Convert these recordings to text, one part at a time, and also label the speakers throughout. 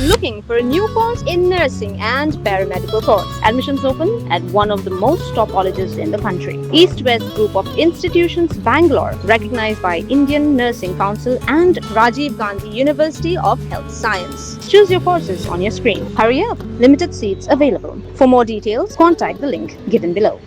Speaker 1: Looking for a new course in nursing and paramedical course? Admissions open at one of the most top colleges in the country. East-West Group of Institutions, Bangalore, recognized by Indian Nursing Council and Rajiv Gandhi University of Health Science. Choose your courses on your screen. Hurry up! Limited seats available. For more details, contact the link given below.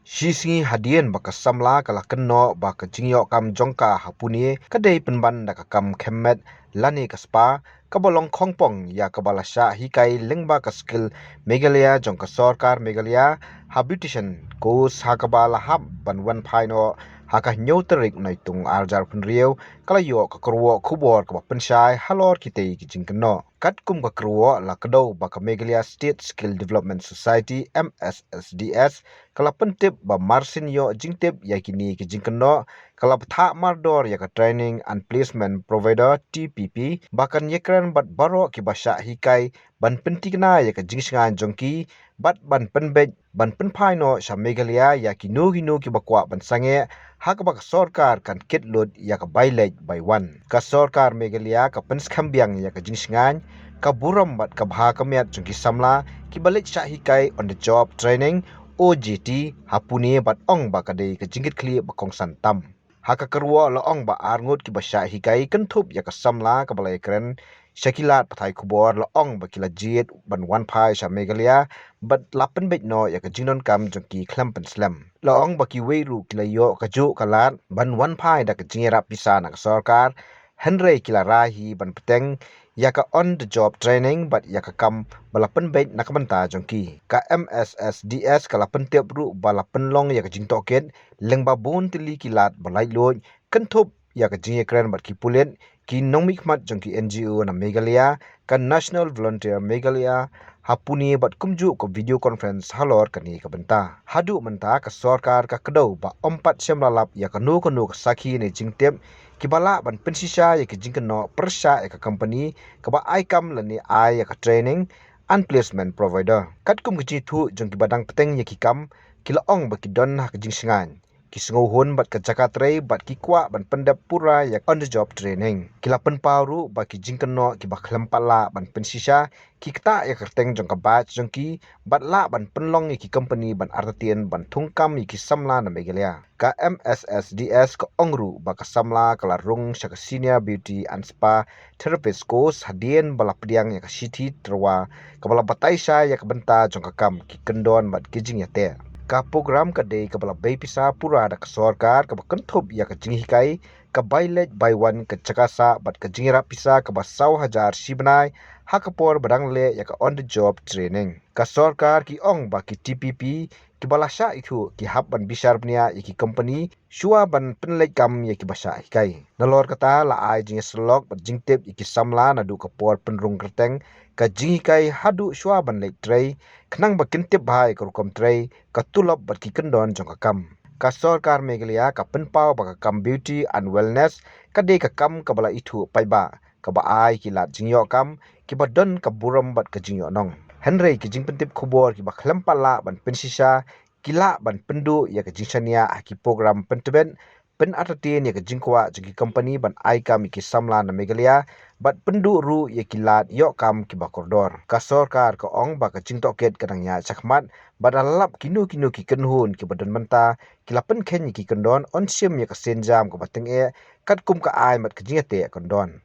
Speaker 2: Shisi hadian baka Samla kala kenno baka Jingkynnoh kam jongka hapuni kadai penban daka kam kemet lani kaspa kabolong kongpong ya kabala Shah Hikai lengba ka skill Meghalaya jongka sarkar Meghalaya habitation course hakabala hab banwan phaino haka nyoterik naitung arjar punrieu kala yo ka Kyrwoh khubor ka Pynshai halor kitei ki Jingkynnoh katkum ka Kyrwoh la kado baka Meghalaya State Skill Development Society MSSDS kala pentip ba marsin yo jingtip yakini ki Jingkynnoh kala tha mardor ya ka training and placement provider TPP bakan yekran bat baro ki basha Hikai ban pentikna ya ka jingsingan jongki bat ban penbej ban penphaino sha Meghalaya ya ki no ki bakwa ban sange hak bak sarkar kan kitlod ya ka bailej by one ka sarkar Meghalaya ka penskambiang ya ka jingsingan ka buram bat ka bha kamiat jongki Samla ki balik Shah Hikai on the job training OJT hapuni bat ong ba kadai ka jingkit kli ba kong santam haka Kyrwoh la ong ba arngut ki ba Shah Hikai kentup ya ka Samla ka balai kren shakilat pathai kubor la ong ba kila Jied ban wan phai Sha Meghalaya bat lapen bej no ya ka jingnon kam jongki klampen slam la ong ba ki weiru kila yo ka ju kalat ban wan phai da ka jingira pisa na ka sarkar henry kila rahi ban peteng ya ka on the job training but ya ka kam balapen bej nakabanta jongki ka MSSDS kala pentep ru balapen long ya ka jingtok ket lengba bon tili kilat balai loj kentup ya ka jingekran bat ki pulen ki nongmik mat jongki NGO na Meghalaya ka National Volunteer Meghalaya hapuni bat kumju ko video conference halor kani ka benta hadu menta ka sarkar ka kedau ba ompat semlalap ya ka no ka sakhi ne jingtep kibala ban Pynshai ya ki Jingkynnoh persha ya ka company ka ba aikam lani ai ya ka training and placement provider katkum ki thu jong ki badang peteng ya ki kam kila ong ba ki don ha ka jingsingan ki sngohun bat ka jakatrei bat ki kwa ban pendap pura ya on the job training kila penparu ba ki Jingkynnoh ki ba khlempala ban Pynshai ki kta ya kerteng jong ka batch jong ki bat la ban penlong ya ki company ban artien ban thungkam ya ki Samla na Meghalaya ka MSSDS ka ongru ba ka Samla kala rung sha ka senior beauty and spa therapist course hadien bala pediang ya ka sithi terwa ka bala bataisha ya ka benta jong ka kam ki kendon bat ki jing ya te ka program ka dei ka bala bei pisa pura da ka sarkar ka kentup ya ka jing Hikai ka bailej by one ka chakasa bat ka jingira pisa ka ba 100,000 sibnai hakapor badang le ya ka on the job training ka sarkar ki ong ba ki TPP ki balasha itu ki hab ban bisar pnia ya ki company shua ban penlej kam ya ki basha Hikai nalor kata la ai jing slok bat jingtep ya ki Samla na du ka por penrung kerteng ka jing Hikai hadu shua ban lej trei khnang ba kintip bhai ka rukom trei ka tulop bat ki kendon jong ka kam ka sarkar Meghalaya ka penpau ba ka kam beauty and wellness ka de ka kam ka bala itu paiba ka ba ai ki lat Jingkynnoh kam ki ba don ka buram bat ka Jingkynnoh nong henry ki jing pentip khubor ki ba khlempala ban Pynshai kila ban pendu ya ka jingshania ki program penteben pen atatien ya ka jingkwa jigi company ban ai kam ki Samla na Meghalaya bat pendu ru ya kilat yo kam ki ba kordor ka sarkar ka ong ba ka jingtok ket kadang ya chakmat badalap kinu ki kenhun ki badan menta kilapen khen ki kendon on sim ya ka senjam ka bateng e kat kum ka ai mat ka jingate kendon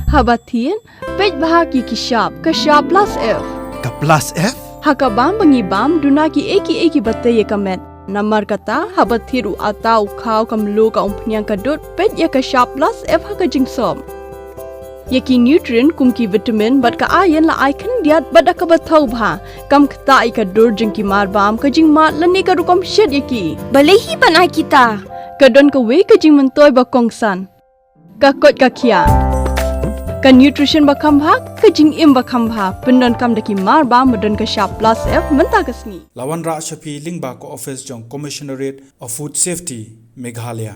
Speaker 3: Habatien pej bahagi ki shop ka shop plus F
Speaker 4: Ka plus F?
Speaker 3: hakabam bangibam duna ki eki batte ye kamet namar kata habathiru atau khaw kamlu ka umpnyang kadut pej ya ka shop plus F haka jingsom yaki nutrient kum ki vitamin bat ka iron la ai khan diat bat ka bathau bha kam khta ai ka dur jing ki mar bam ka jing ma lani ka rukom shet yaki
Speaker 5: balehi banai kita
Speaker 3: ka don ka we ka jing mentoi ba kongsan ka kot ka khia ka nutrition ba kham bha ka jing im ba kham bha pendon kam daki mar ba madon ka shop plus F menta ka sni
Speaker 4: Lawan Ra Shafi Lingba ko office jong Commissionerate of Food Safety Meghalaya